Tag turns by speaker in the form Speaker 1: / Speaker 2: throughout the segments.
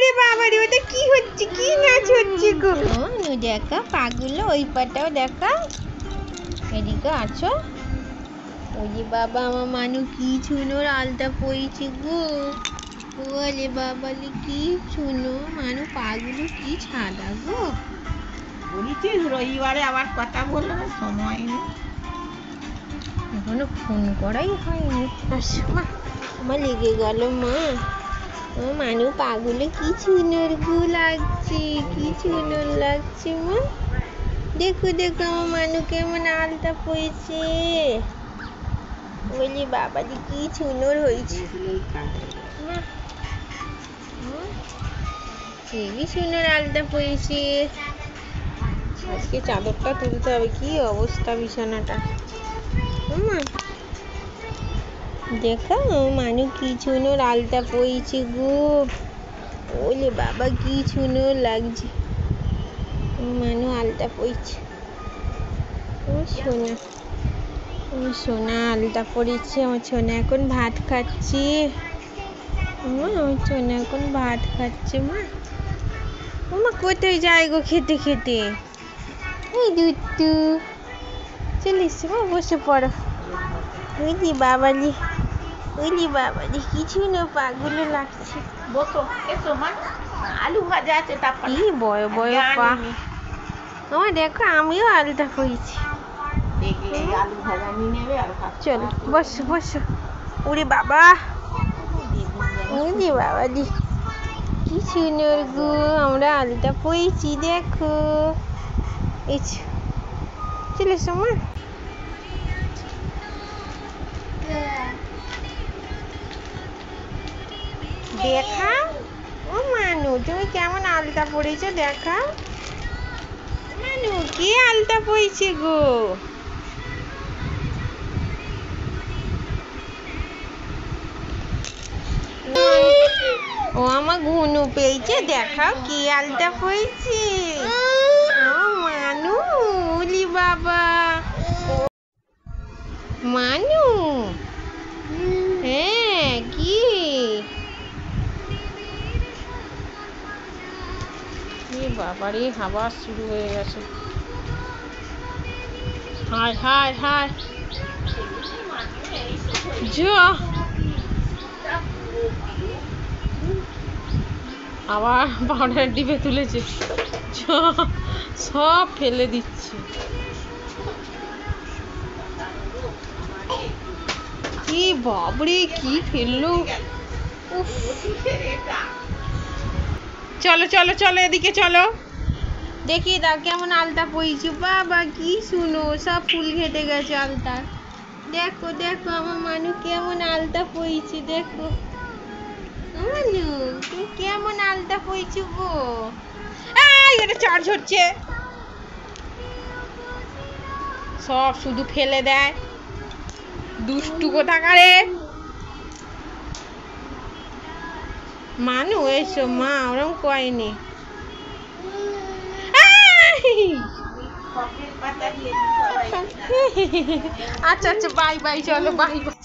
Speaker 1: ওরে বাবা রে, ওটা কি হচ্ছে? কি নাচ হচ্ছে গো? দেখা পাগুলো, ওই পাটাও দেখা। এদিকে আছো। ওরে বাবা, আমার মানু কি সুন্দর আলতা পরেছে গো। ওরে বাবা রে, কি সুন্দর মানু, পাগুলো কি সাদা গো।
Speaker 2: বলেছিস রবিবারে আবার কথা বলবে, সময় নেই,
Speaker 1: এখনো ফোন করাই হয়নি। আসো মা, আমার লেগে গেল মা। আমার মানু পাগুলো কি সুন্দর গো লাগছে, কি সুন্দর লাগছে মা। দেখো দেখো আমার মানু কেমন আলতা পরেছে। বলি বাবা দি কি সুন্দর হয়েছে। হেবি সুন্দর আলতা পরেছে। আজকে চাদরটা তুলতে হবে, কি অবস্থা বিছানাটা। দেখা মানু কি সুন্দর আলতা পরেছে গো। ওলে বাবা কি সুন্দর লাগছে। মানু আলতা পরেছে। ও সোনা, ও সোনা আলতা পরেছে। আমার সোনা এখন ভাত খাচ্ছে। আমার সোনা এখন ভাত খাচ্ছে মা। মা কোথায় যায় গো খেতে খেতে? এই দুট্টু চলে এসছে মা, বসে পড়ো। ওইলি বাবালি, ওইলি বাবালি, কিছু না পাগুলো লাগছে।
Speaker 2: বসো, এসো মা, আলু ভাজা আছে, তারপর
Speaker 1: কি বয় বয় পা। আমার দেখো আমিও আলুটা পরেছি।
Speaker 2: দেখলে আলু ভাজা নিয়ে নেবে আর ভাত।
Speaker 1: চলো বসো বসো। ওরে বাবা, ওরে বাবালি, কি সুন্দর গো, আমরা আলুটা পরেছি দেখো। এই চলে এসো মা। দেখা ও মানু, তুমি কেমন আলতা পরেছো দেখা। মানু কে আলতা পরেছে গো? ও আমার ঘুনু পেয়েছে, দেখাও কি আলতা পরেছে। মানু, ওলি বাবা মানু। হ্যাঁ কি বাবারে, হাওয়া শুরু হয়ে গেছে। হায় হায় হায়, আবার পাউডার ডিবে তুলেছে, সব ফেলে দিচ্ছে। কি বাবরে, কি ফেললো। চলো চলো চলো, এদিকে চলো, দেখি দাও কেমন আলতা পরেছি। বাবা কি শুনো, সব ফুল ঘেটে গেছে আলতার। দেখো দেখো আমার মানু কেমন আলতা পরেছি, দেখো মানু তুমি কেমন আলতা পরেছি গো। এটা চার্জ হচ্ছে, সব শুধু ফেলে দেয়, দুষ্টু কোথাকারে। মানু এসো মা, ওরম কয়নি। আচ্ছা আচ্ছা, বাই বাই, চলো বাই বাই।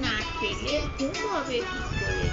Speaker 2: না খেলে ঘুম হবে কি করে?